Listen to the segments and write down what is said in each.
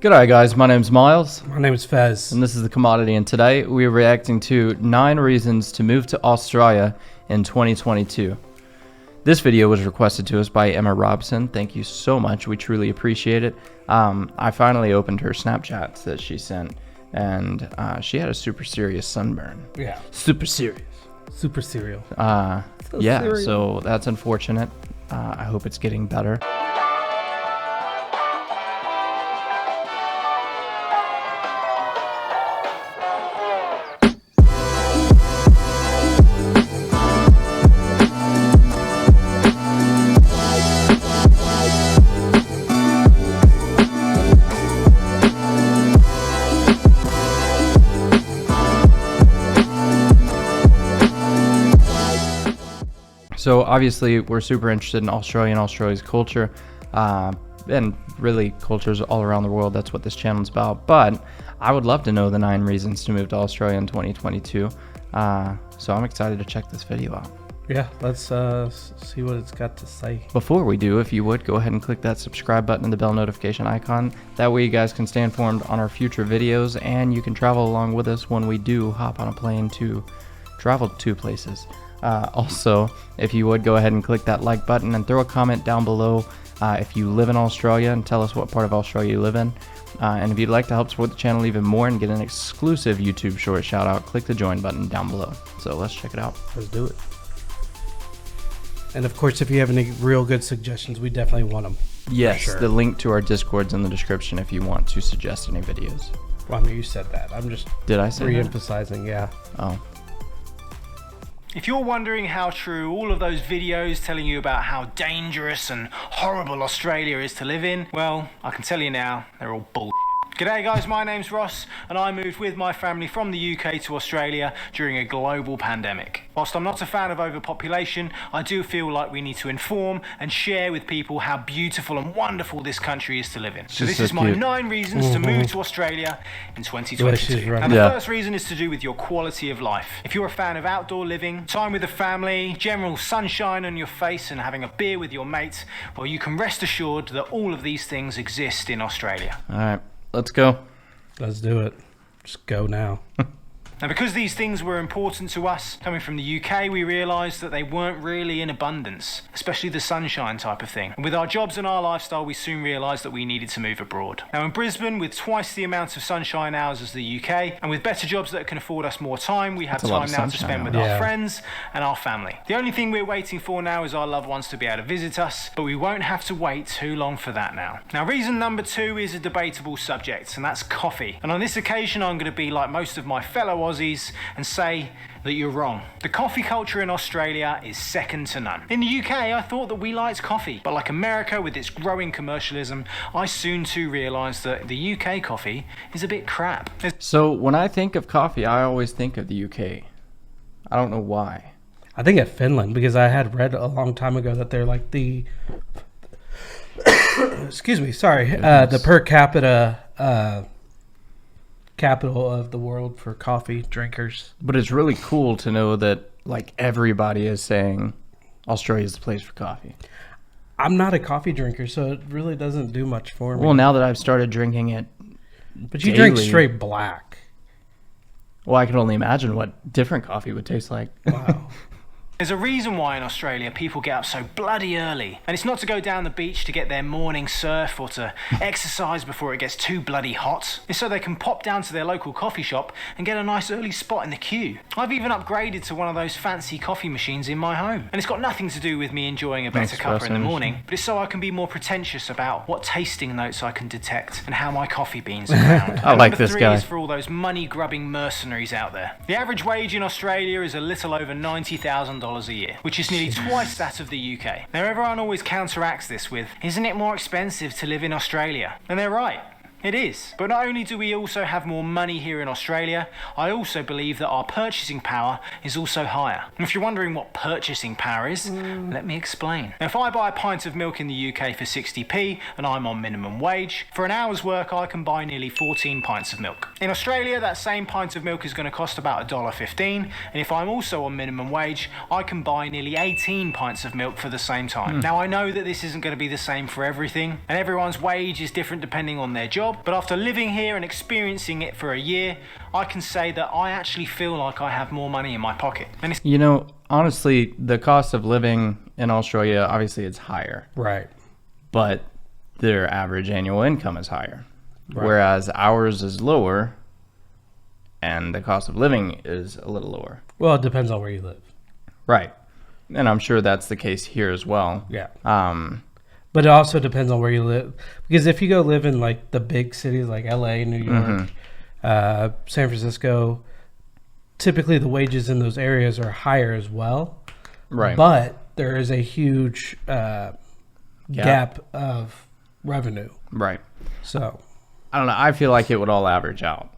G'day guys, my name's Miles. My name is Fez. And this is The Commodity, and today we're reacting to 9 reasons to move to Australia in 2022. This video was requested to us by Emma Robson. Thank you so much, we truly appreciate it. I finally opened her Snapchats that she sent, and she had a super serious sunburn. Yeah. Super serious. Super cereal. So that's unfortunate. I hope it's getting better. So obviously we're super interested in Australia's culture, and really cultures all around the world. That's what this channel is about. But I would love to know the 9 reasons to move to Australia in 2022. So I'm excited to check this video out. Yeah, let's see what it's got to say. Before we do, if you would, go ahead and click that subscribe button and the bell notification icon. That way you guys can stay informed on our future videos, and you can travel along with us when we do hop on a plane to travel to places. Also, if you would, go ahead and click that like button and throw a comment down below if you live in Australia, and tell us what part of Australia you live in. And if you'd like to help support the channel even more and get an exclusive YouTube short shout out, click the join button down below. So let's check it out. Let's do it. And of course, if you have any real good suggestions, we definitely want them. Yes, sure. The link to our Discord's in the description if you want to suggest any videos. Well, I mean, you said that. I'm just Did I say re-emphasizing, yeah. Oh. If you're wondering how true all of those videos telling you about how dangerous and horrible Australia is to live in, well, I can tell you now, they're all bullshit. G'day guys, my name's Ross, and I moved with my family from the UK to Australia during a global pandemic. Whilst I'm not a fan of overpopulation, I do feel like we need to inform and share with people how beautiful and wonderful this country is to live in. So this is my 9 reasons to move to Australia in 2022. Right. And the first reason is to do with your quality of life. If you're a fan of outdoor living, time with the family, general sunshine on your face and having a beer with your mates, well, you can rest assured that all of these things exist in Australia. Alright, let's go. Let's do it. Just go now. Now, because these things were important to us, coming from the UK, we realised that they weren't really in abundance, especially the sunshine type of thing. And with our jobs and our lifestyle, we soon realised that we needed to move abroad. Now, in Brisbane, with twice the amount of sunshine hours as the UK, and with better jobs that can afford us more time, we have time now to spend with our friends and our family. The only thing we're waiting for now is our loved ones to be able to visit us, but we won't have to wait too long for that now. Now, reason number 2 is a debatable subject, and that's coffee. And on this occasion, I'm going to be like most of my fellow Aussies and say that you're wrong. The coffee culture in Australia is second to none. In the UK, I thought that we liked coffee, but like America with its growing commercialism, I soon too realised that the UK coffee is a bit crap. So when I think of coffee, I always think of the UK. I don't know why. I think at Finland, because I had read a long time ago that they're like the excuse me, sorry, the per capita capital of the world for coffee drinkers. But it's really cool to know that like everybody is saying Australia is the place for coffee. I'm not a coffee drinker, so it really doesn't do much for me. Well, now that I've started drinking it, but you drink straight black. Well, I can only imagine what different coffee would taste like. Wow. There's a reason why in Australia people get up so bloody early. And it's not to go down the beach to get their morning surf or to exercise before it gets too bloody hot. It's so they can pop down to their local coffee shop and get a nice early spot in the queue. I've even upgraded to one of those fancy coffee machines in my home. And it's got nothing to do with me enjoying a better cuppa in the morning, but it's so I can be more pretentious about what tasting notes I can detect and how my coffee beans are ground. I like this guy. Number 3 is for all those money-grubbing mercenaries out there. The average wage in Australia is a little over $90,000 a year, which is nearly twice that of the UK. Now, everyone always counteracts this with, isn't it more expensive to live in Australia? And they're right. It is. But not only do we also have more money here in Australia, I also believe that our purchasing power is also higher. And if you're wondering what purchasing power is, let me explain. Now, if I buy a pint of milk in the UK for 60p and I'm on minimum wage, for an hour's work I can buy nearly 14 pints of milk. In Australia, that same pint of milk is going to cost about $1.15, and if I'm also on minimum wage, I can buy nearly 18 pints of milk for the same time. Now, I know that this isn't going to be the same for everything, and everyone's wage is different depending on their job, job, but after living here and experiencing it for a year, I can say that I actually feel like I have more money in my pocket. And it's Honestly, the cost of living in Australia, obviously it's higher. Right. But their average annual income is higher. Right. Whereas ours is lower and the cost of living is a little lower. Well, it depends on where you live. Right. And I'm sure that's the case here as well. Yeah. But it also depends on where you live. Because if you go live in like the big cities like LA, New York, San Francisco, typically the wages in those areas are higher as well. Right. But there is a huge gap of revenue. Right. So I don't know. I feel like it would all average out.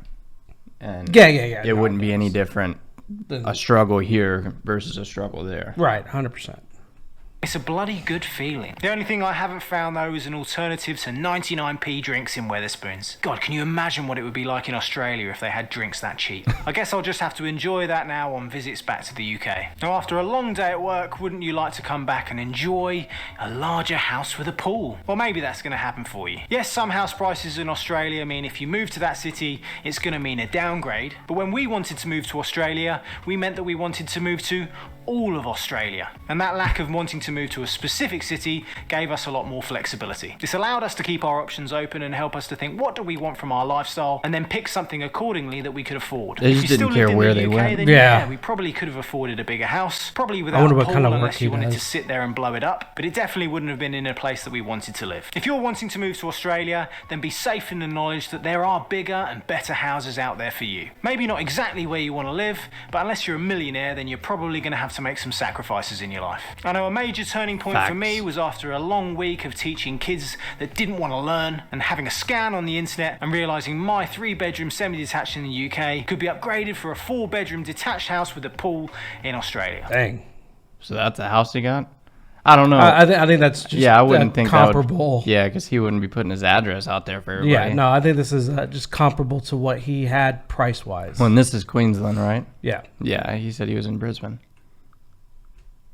And yeah. It wouldn't be any different, a struggle here versus a struggle there. Right, 100%. It's a bloody good feeling. The only thing I haven't found, though, is an alternative to 99p drinks in Wetherspoons. God, can you imagine what it would be like in Australia if they had drinks that cheap? I guess I'll just have to enjoy that now on visits back to the UK. Now, after a long day at work, wouldn't you like to come back and enjoy a larger house with a pool? Well, maybe that's going to happen for you. Yes, some house prices in Australia mean if you move to that city, it's going to mean a downgrade. But when we wanted to move to Australia, we meant that we wanted to move to all of Australia. And that lack of wanting to move to a specific city gave us a lot more flexibility. This allowed us to keep our options open and help us to think, what do we want from our lifestyle, and then pick something accordingly that we could afford. They just didn't care where they went. Then yeah, we probably could have afforded a bigger house, probably without a pool unless you wanted to sit there and blow it up, but it definitely wouldn't have been in a place that we wanted to live. If you're wanting to move to Australia, then be safe in the knowledge that there are bigger and better houses out there for you. Maybe not exactly where you want to live, but unless you're a millionaire, then you're probably going to have to make some sacrifices in your life. I know a major turning point for me was after a long week of teaching kids that didn't want to learn and having a scan on the internet and realising my 3-bedroom semi-detached in the UK could be upgraded for a 4-bedroom detached house with a pool in Australia. Dang. So that's a house he got? I don't know. I think that's just I wouldn't think comparable. Because he wouldn't be putting his address out there for everybody. Yeah, no, I think this is just comparable to what he had price-wise. Well, and this is Queensland, right? Yeah. Yeah, he said he was in Brisbane.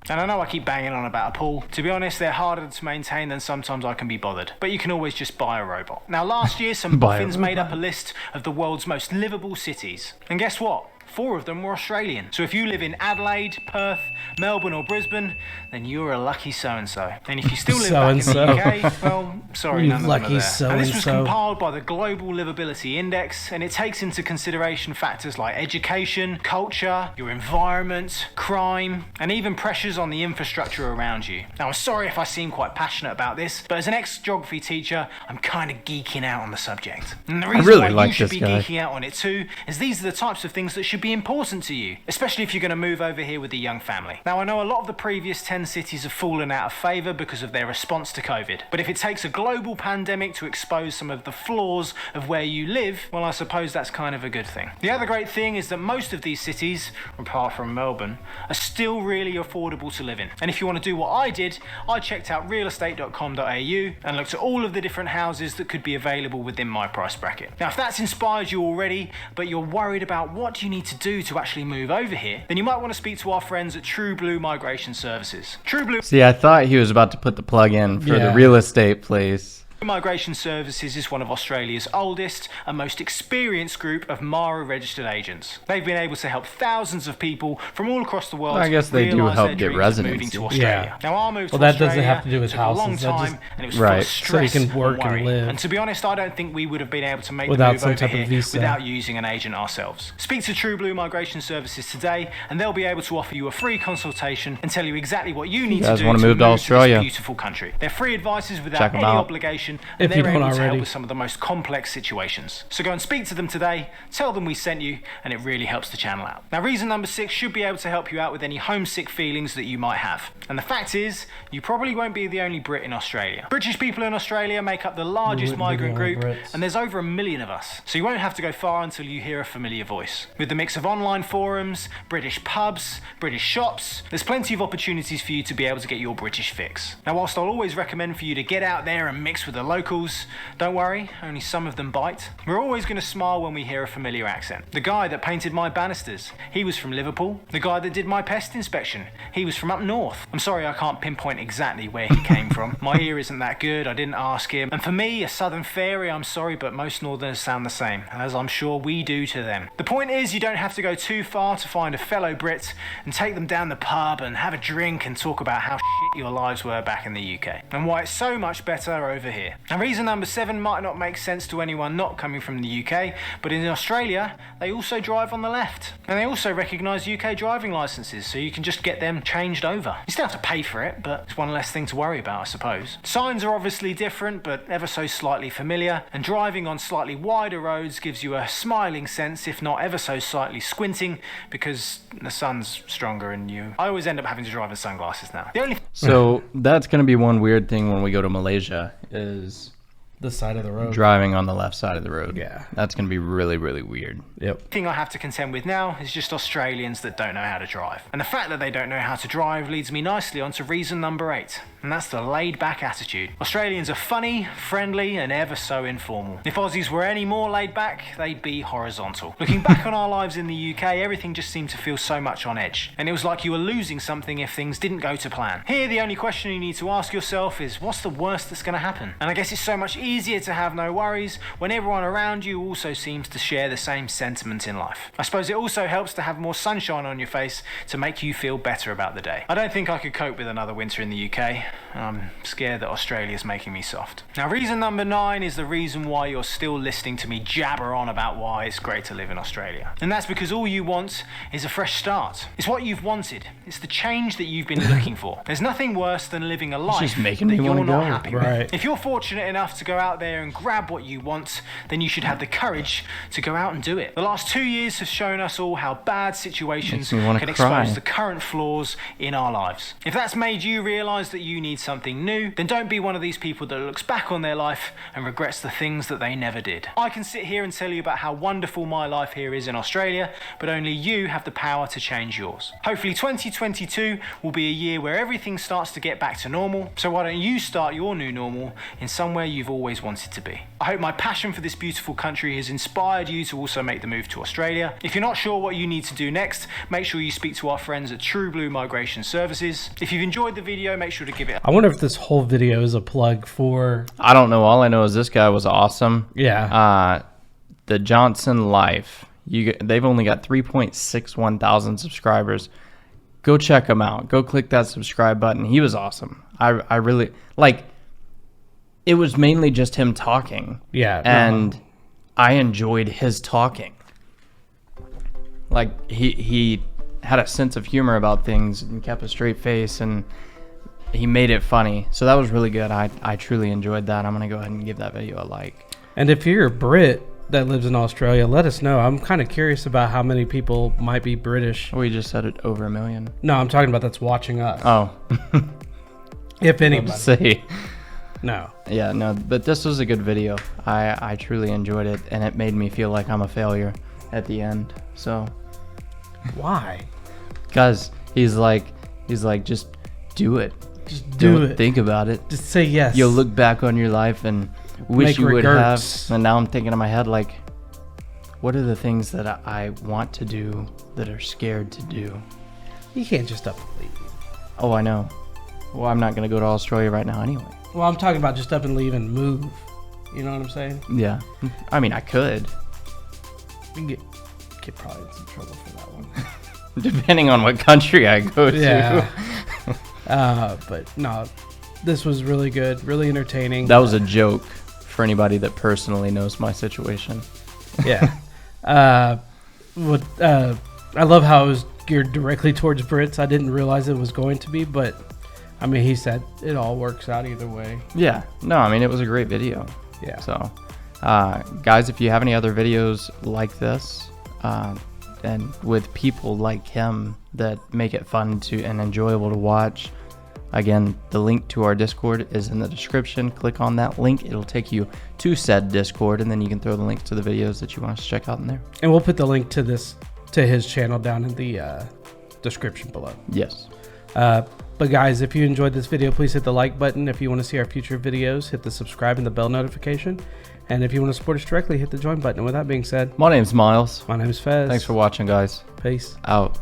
And I know I keep banging on about a pool. To be honest, they're harder to maintain than sometimes I can be bothered. But you can always just buy a robot. Now, last year, some boffins made up a list of the world's most livable cities. And guess what? 4 of them were Australian. So if you live in Adelaide, Perth, Melbourne or Brisbane, then you're a lucky so-and-so. And if you still live back in the UK, well, sorry, none of them are there. And this was compiled by the Global Livability Index, and it takes into consideration factors like education, culture, your environment, crime, and even pressures on the infrastructure around you. Now, I'm sorry if I seem quite passionate about this, but as an ex-geography teacher, I'm kind of geeking out on the subject. And the reason why you should be geeking out on it too is these are the types of things that should be important to you, especially if you're going to move over here with a young family. Now, I know a lot of the previous 10 cities have fallen out of favour because of their response to COVID, but if it takes a global pandemic to expose some of the flaws of where you live, well, I suppose that's kind of a good thing. The other great thing is that most of these cities, apart from Melbourne, are still really affordable to live in. And if you want to do what I did, I checked out realestate.com.au and looked at all of the different houses that could be available within my price bracket. Now, if that's inspired you already, but you're worried about what do you need to do to actually move over here, then you might want to speak to our friends at True Blue Migration Services. True Blue... See, I thought he was about to put the plug in for the real estate place. Migration Services is one of Australia's oldest and most experienced group of MARA registered agents. They've been able to help thousands of people from all across the world. I guess they do help get residency. Yeah. Now, our move to that Australia doesn't have to do with took a long houses. time, and it was full of stress so you can work and live. And to be honest, I don't think we would have been able to make without the move some over type here of visa without using an agent ourselves. Speak to True Blue Migration Services today, and they'll be able to offer you a free consultation and tell you exactly what you need to do to move to Australia. This beautiful country. They're free advices without any obligation, and they're able to help with some of the most complex situations. So go and speak to them today, tell them we sent you, and it really helps the channel out. Now, reason number 6 should be able to help you out with any homesick feelings that you might have. And the fact is, you probably won't be the only Brit in Australia. British people in Australia make up the largest migrant group, and there's over 1 million of us. So you won't have to go far until you hear a familiar voice. With the mix of online forums, British pubs, British shops, there's plenty of opportunities for you to be able to get your British fix. Now, whilst I'll always recommend for you to get out there and mix with the locals, don't worry, only some of them bite. We're always going to smile when we hear a familiar accent. The guy that painted my banisters, he was from Liverpool. The guy that did my pest inspection, he was from up north. I'm sorry I can't pinpoint exactly where he came from. My ear isn't that good, I didn't ask him. And for me, a southern fairy, I'm sorry, but most northerners sound the same, as I'm sure we do to them. The point is, you don't have to go too far to find a fellow Brit and take them down the pub and have a drink and talk about how shit your lives were back in the UK and why it's so much better over here. And reason number 7 might not make sense to anyone not coming from the UK, but in Australia they also drive on the left, and they also recognise UK driving licences, so you can just get them changed over. You still have to pay for it, but it's one less thing to worry about, I suppose. Signs are obviously different, but ever so slightly familiar, and driving on slightly wider roads gives you a smiling sense, if not ever so slightly squinting, because the sun's stronger in you. I always end up having to drive with sunglasses now. The only So that's going to be one weird thing when we go to Malaysia is The side of the road. driving on the left side of the road. Yeah. That's going to be really, really weird. Yep. thing I have to contend with now is just Australians that don't know how to drive. And the fact that they don't know how to drive leads me nicely onto reason number 8, and that's the laid-back attitude. Australians are funny, friendly, and ever so informal. If Aussies were any more laid-back, they'd be horizontal. Looking back on our lives in the UK, everything just seemed to feel so much on edge, and it was like you were losing something if things didn't go to plan. Here, the only question you need to ask yourself is, what's the worst that's going to happen? And I guess it's so much easier to have no worries when everyone around you also seems to share the same sentiment in life. I suppose it also helps to have more sunshine on your face to make you feel better about the day. I don't think I could cope with another winter in the UK, and I'm scared that Australia's making me soft. Now, reason number 9 is the reason why you're still listening to me jabber on about why it's great to live in Australia. And that's because all you want is a fresh start. It's what you've wanted. It's the change that you've been looking for. There's nothing worse than living a life just making that me you're wanna not go. happy Right. with. If you're fortunate enough to go out there and grab what you want, then you should have the courage to go out and do it. The last 2 years have shown us all how bad situations Makes me wanna can cry. expose the current flaws in our lives. If that's made you realise that you need something new, then don't be one of these people that looks back on their life and regrets the things that they never did. I can sit here and tell you about how wonderful my life here is in Australia, but only you have the power to change yours. Hopefully 2022 will be a year where everything starts to get back to normal, so why don't you start your new normal in somewhere you've always wanted to be. I hope my passion for this beautiful country has inspired you to also make the move to Australia. If you're not sure what you need to do next, make sure you speak to our friends at True Blue Migration Services. If you've enjoyed the video, make sure to give it I wonder if this whole video is a plug for. I don't know. All I know is this guy was awesome. Yeah. The Johnson Life. They've only got 3.61 thousand subscribers. Go check him out. Go click that subscribe button. He was awesome. I really like. It was mainly just him talking. Yeah. And I enjoyed his talking. Like he had a sense of humor about things and kept a straight face, and he made it funny. So that was really good. I truly enjoyed that. I'm gonna go ahead and give that video a like. And if you're a Brit that lives in Australia, let us know. I'm kind of curious about how many people might be British. We just said it over 1 million. No, I'm talking about that's watching us. Oh. If anybody. See. No. Yeah, no, but this was a good video. I truly enjoyed it, and it made me feel like I'm a failure at the end. So, Why? because he's like, just do it. Just do Don't it. think about it. Just say yes. You'll look back on your life and wish Make you would regrets. have. And now I'm thinking in my head, like, what are the things that I want to do that are scared to do? You can't just up and leave. Oh, I know. Well, I'm not going to go to Australia right now anyway. Well, I'm talking about just up and leave and move. You know what I'm saying? Yeah. I mean, I could. We can get probably in some trouble for that one. Depending on what country I go to. Yeah. But no, this was really good, really entertaining. That was a joke for anybody that personally knows my situation. Yeah. I love how it was geared directly towards Brits. I didn't realize it was going to be, but I mean, he said it all works out either way. Yeah. No, I mean, it was a great video. Yeah. So, guys, if you have any other videos like this, and with people like him that make it fun to and enjoyable to watch, again, the link to our Discord is in the description. Click on that link. It'll take you to said Discord, and then you can throw the link to the videos that you want us to check out in there. And we'll put the link to his channel down in the description below. Yes. But guys, if you enjoyed this video, please hit the like button. If you want to see our future videos, hit the subscribe and the bell notification. And if you want to support us directly, hit the join button. And with that being said, My name's Miles. my name is Fez. Thanks for watching, guys. Peace. Out.